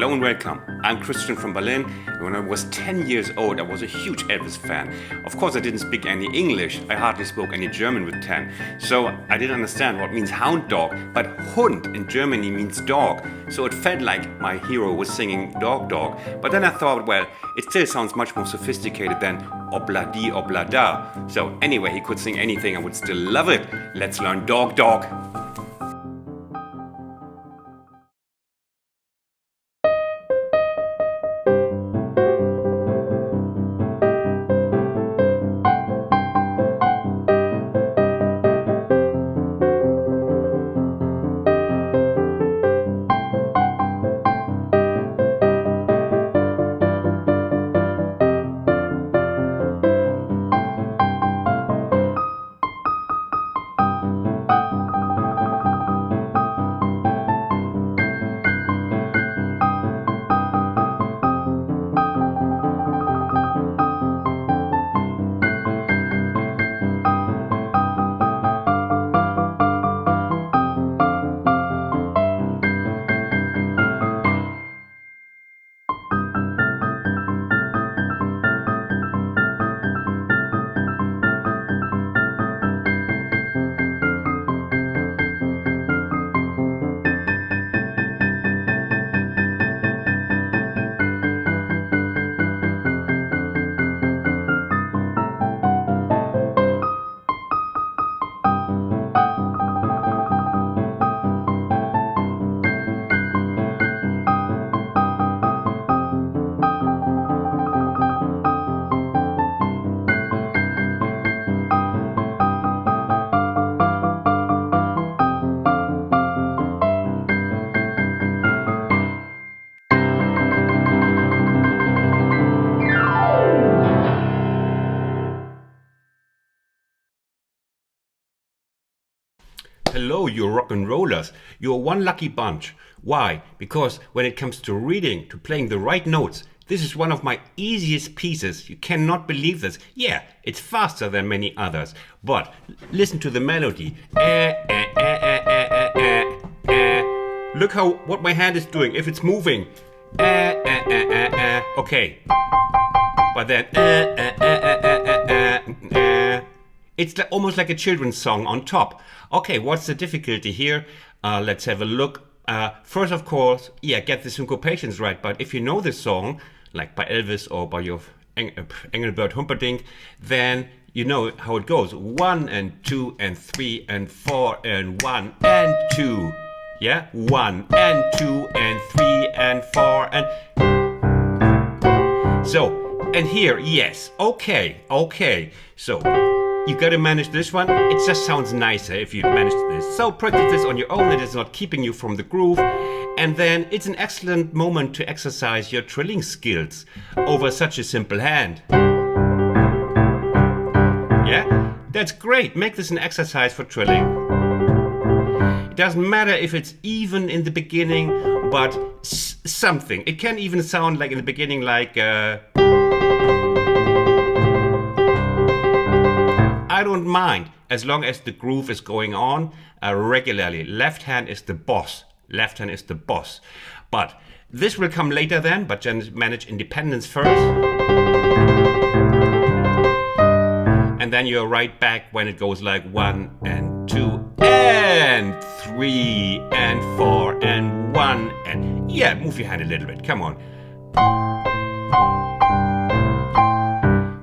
Hello and welcome. I'm Christian from Berlin. When I was 10 years old, I was a huge Elvis fan. Of course, I didn't speak any English. I hardly spoke any German with 10. So I didn't understand what means hound dog. But Hund in Germany means dog. So it felt like my hero was singing dog dog. But then I thought, well, it still sounds much more sophisticated than obla-di obla-da. So anyway, he could sing anything. I would still love it. Let's learn dog dog. Hello, you rock and rollers. You're one lucky bunch. Why? Because when it comes to reading, to playing the right notes, this is one of my easiest pieces. You cannot believe this. Yeah, it's faster than many others. But listen to the melody. Look what my hand is doing if it's moving. Okay. But then it's almost like a children's song on top. Okay, what's the difficulty here? Let's have a look. First, of course, get the syncopations right. But if you know this song, like by Elvis or by your Engelbert Humperdinck, then you know how it goes. 1 and 2 and 3 and 4 and 1 and 2. Yeah? 1 and 2 and 3 and 4 and... So, and here, yes. Okay. So... you gotta manage this one. It just sounds nicer if you manage this. So practice this on your own. It is not keeping you from the groove. And then it's an excellent moment to exercise your trilling skills over such a simple hand. Yeah? That's great. Make this an exercise for trilling. It doesn't matter if it's even in the beginning, but something. It can even sound like in the beginning like... I don't mind as long as the groove is going on regularly. Left hand is the boss. But this will come later then, but just manage independence first. And then you're right back when it goes like 1 and 2 and 3 and 4 and 1 and... yeah, move your hand a little bit. Come on.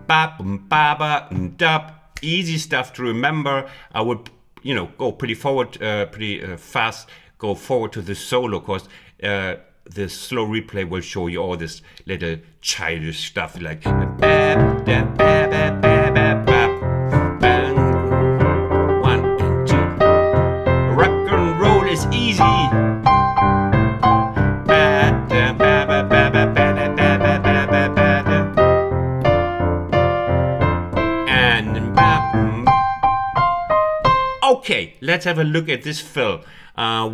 Ba-bum-ba-ba-dub. Easy stuff to remember. I would, go pretty fast, go forward to the solo, because the slow replay will show you all this little childish stuff like 1 and 2. Rock and roll is easy. Okay, let's have a look at this fill,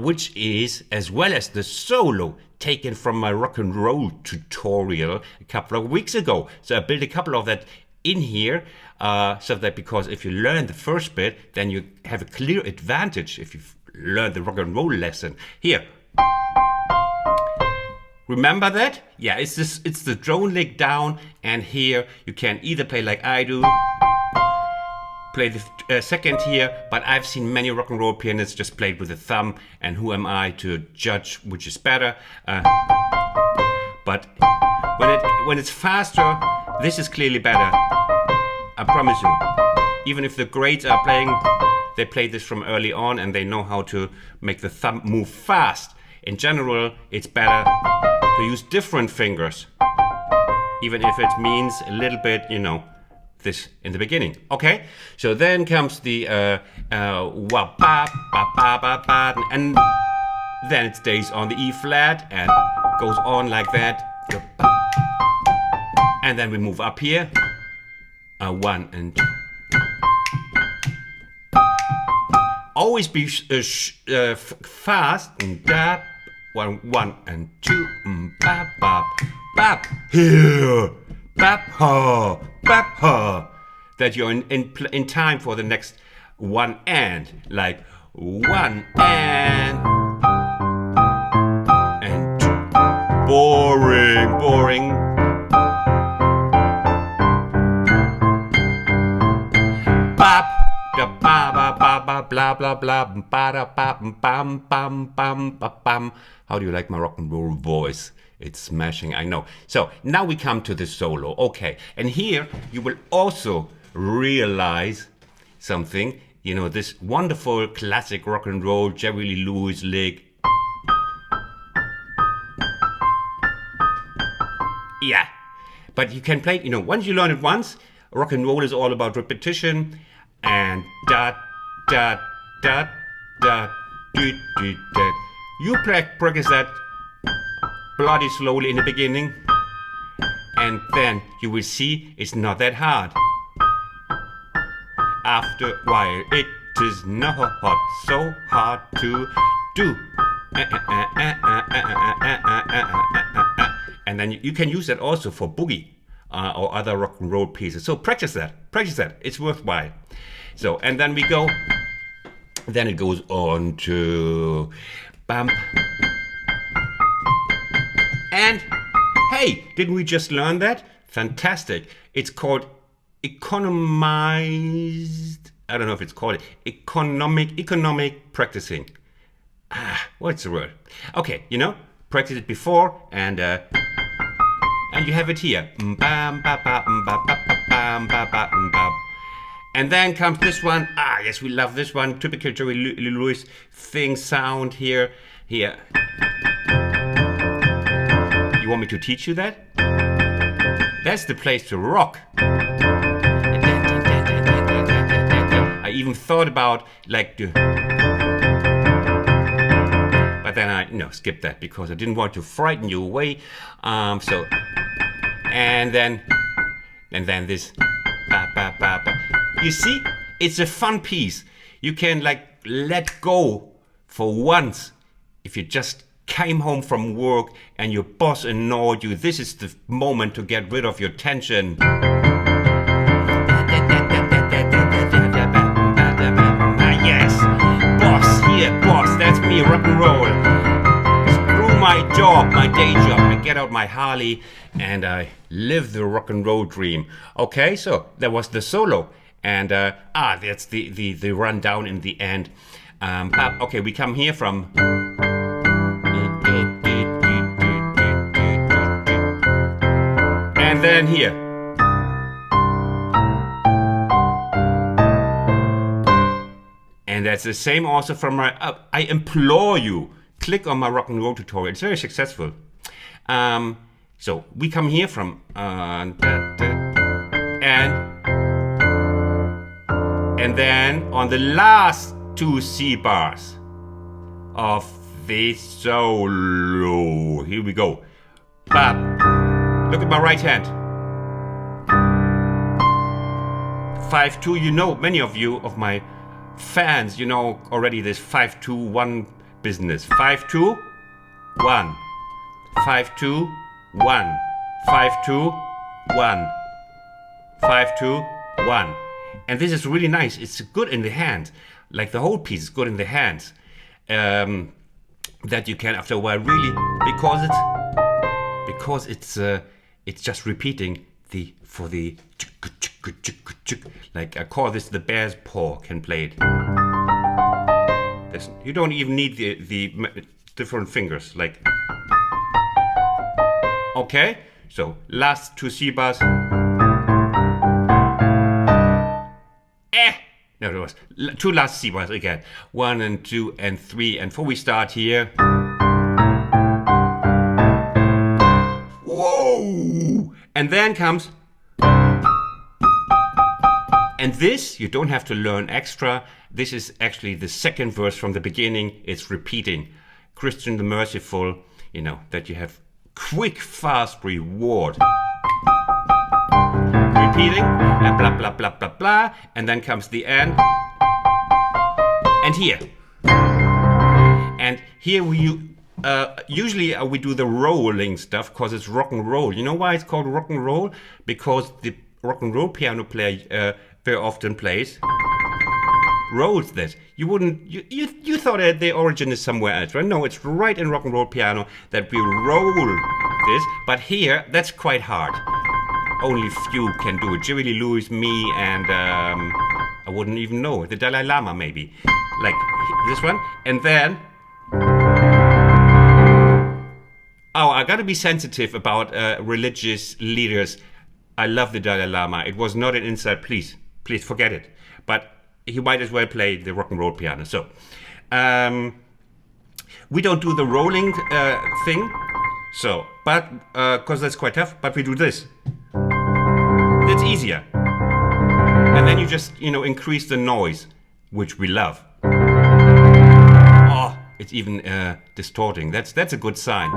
which is, as well as the solo, taken from my rock and roll tutorial a couple of weeks ago. So I built a couple of that in here, so that because if you learn the first bit, then you have a clear advantage if you've learned the rock and roll lesson. Here. Remember that? Yeah, it's this. It's the drone lick down, and here you can either play like I do, play the second here, but I've seen many rock and roll pianists just play it with the thumb, and who am I to judge which is better? But when it's faster, this is clearly better. I promise you. Even if the greats are playing, they play this from early on, and they know how to make the thumb move fast. In general, it's better to use different fingers, even if it means a little bit, this in the beginning. Okay, so then comes the wah ba ba ba ba ba, and then it stays on the E flat and goes on like that, and then we move up here, 1 and 2. Always be fast. Da, 1 and 2. Bap bap bap. Here. Bap ha. Bap ha. That you're in time for the next one and. Like 1 and 2. Boring. Bap. Ba ba ba ba blah blah blah ba da bam bam bam bam bam. How do you like my rock and roll voice? It's smashing, I know. So now we come to the solo. Okay, and here you will also realize something. This wonderful classic rock and roll Jerry Lee Lewis lick. Yeah, but you can play. Once you learn it once, rock and roll is all about repetition. And da da da da do do da. You practice that bloody slowly in the beginning, and then you will see it's not that hard. After a while, it is not so hard to do. And then you can use that also for boogie or other rock and roll pieces. So practice that. It's worthwhile. So, and then we go, then it goes on to bump. And hey, didn't we just learn that? Fantastic. It's called economized, I don't know if it's called it, economic practicing. What's the word? Okay, practice it before, and you have it here. And then comes this one. Yes, we love this one. Typical Jerry Lee Lewis thing sound here. You want me to teach you that? That's the place to rock. I even thought about but then I skipped that because I didn't want to frighten you away. And then this. You see, it's a fun piece. You can let go for once. If you just came home from work and your boss annoyed you, this is the moment to get rid of your tension. Yes, boss, that's me, rock and roll. Screw my job, my day job. I get out my Harley and I live the rock and roll dream. Okay, so that was the solo. And that's the rundown in the end. Okay, we come here from. And then here. And that's the same also from my. I implore you, click on my rock and roll tutorial. It's very successful. So we come here from. And then on the last 2 C bars of the solo, here we go. Bap. Look at my right hand. 5-2. Many of you of my fans, already this 5-2-1 business. 5-2-1, 5-2-1, 5-2-1, 5-2-1. And this is really nice. It's good in the hands. The whole piece is good in the hands. That you can, after a while, really, because it's because it's just repeating for the like I call this the bear's paw. Can play it. Listen, you don't even need the different fingers. Like, okay, so last two C bars. No, there was two last C bars again. 1 and 2 and 3 and 4. We start here. Whoa! And then comes. And this, you don't have to learn extra. This is actually the second verse from the beginning. It's repeating. Christian the Merciful, you know, that you have quick, fast reward. Repeating, and blah, blah, blah, blah, blah. And then comes the end. And here. And here we usually we do the rolling stuff because it's rock and roll. You know why it's called rock and roll? Because the rock and roll piano player very often plays rolls this. You wouldn't. You thought that the origin is somewhere else, right? No, it's right in rock and roll piano that we roll this. But here, that's quite hard. Only few can do it. Jerry Lee Lewis, me, and I wouldn't even know the Dalai Lama maybe, like this one. And then, oh, I gotta be sensitive about religious leaders. I love the Dalai Lama. It was not an insult. Please forget it. But he might as well play the rock and roll piano. So, we don't do the rolling thing. So, but because that's quite tough. But we do this. That's easier. And then you just, increase the noise, which we love. Oh, it's even distorting. That's a good sign.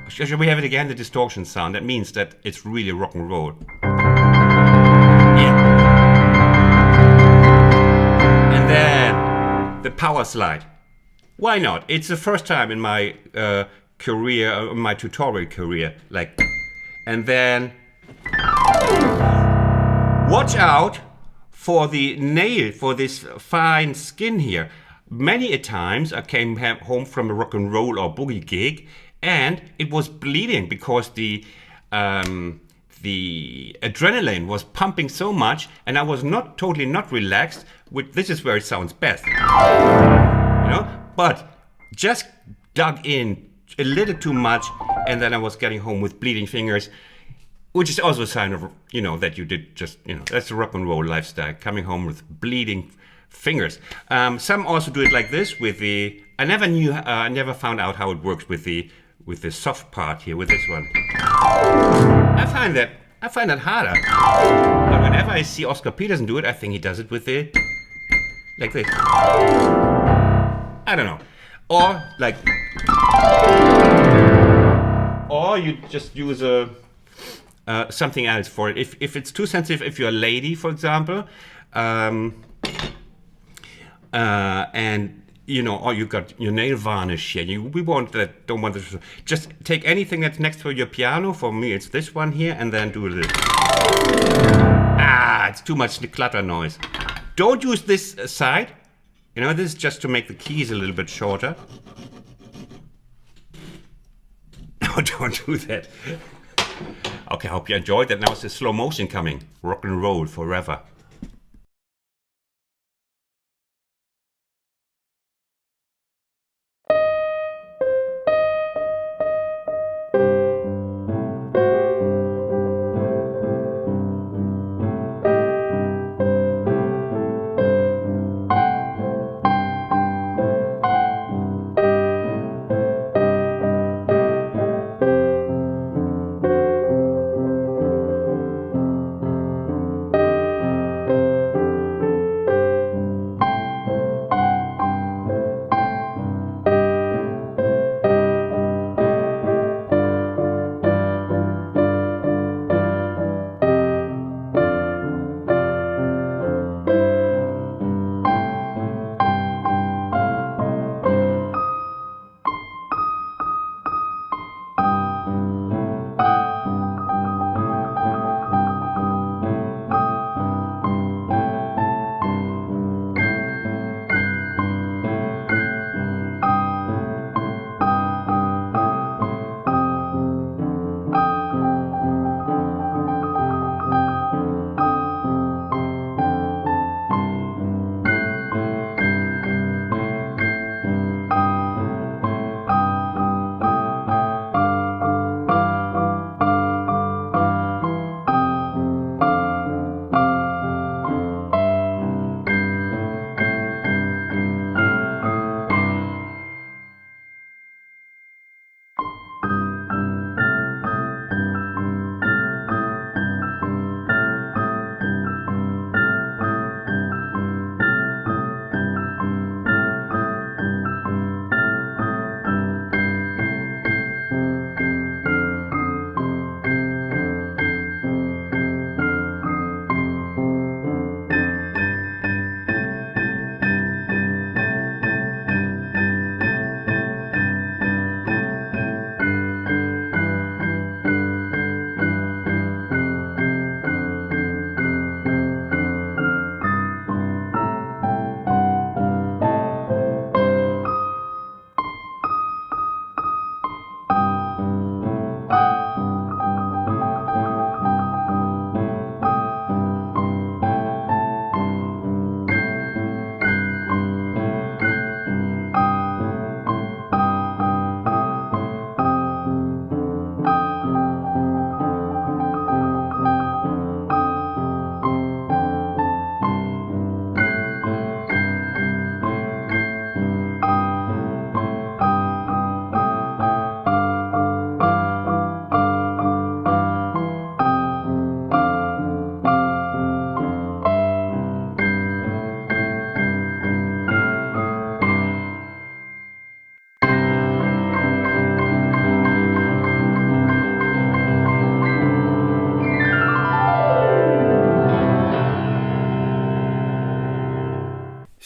Shall we have it again? The distortion sound. That means that it's really rock and roll. Yeah. And then the power slide. Why not? It's the first time in my career, my tutorial career. And then watch out for the nail, for this fine skin here. Many a times I came home from a rock and roll or boogie gig, and it was bleeding because the adrenaline was pumping so much, and I was totally not relaxed. This is where it sounds best, But just dug in a little too much, and then I was getting home with bleeding fingers, which is also a sign of that you did just that's the rock and roll lifestyle. Coming home with bleeding fingers. Some also do it like this with the. I never found out how it works with the soft part here with this one. I find that harder. But whenever I see Oscar Peterson do it, I think he does it with the like this. I don't know. Or you just use something else for it. If it's too sensitive, if you're a lady, for example, and or you got your nail varnish here. Don't want this. Just take anything that's next to your piano. For me, it's this one here, and then do this. It's too much clutter noise. Don't use this side. This is just to make the keys a little bit shorter. No, don't do that. Okay, I hope you enjoyed that. Now it's the slow motion coming. Rock and roll forever.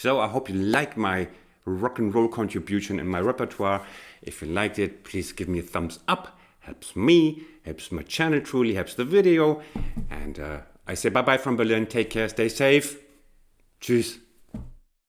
So I hope you like my rock and roll contribution in my repertoire. If you liked it, please give me a thumbs up. Helps me, helps my channel, truly helps the video. And I say bye-bye from Berlin. Take care, stay safe. Tschüss.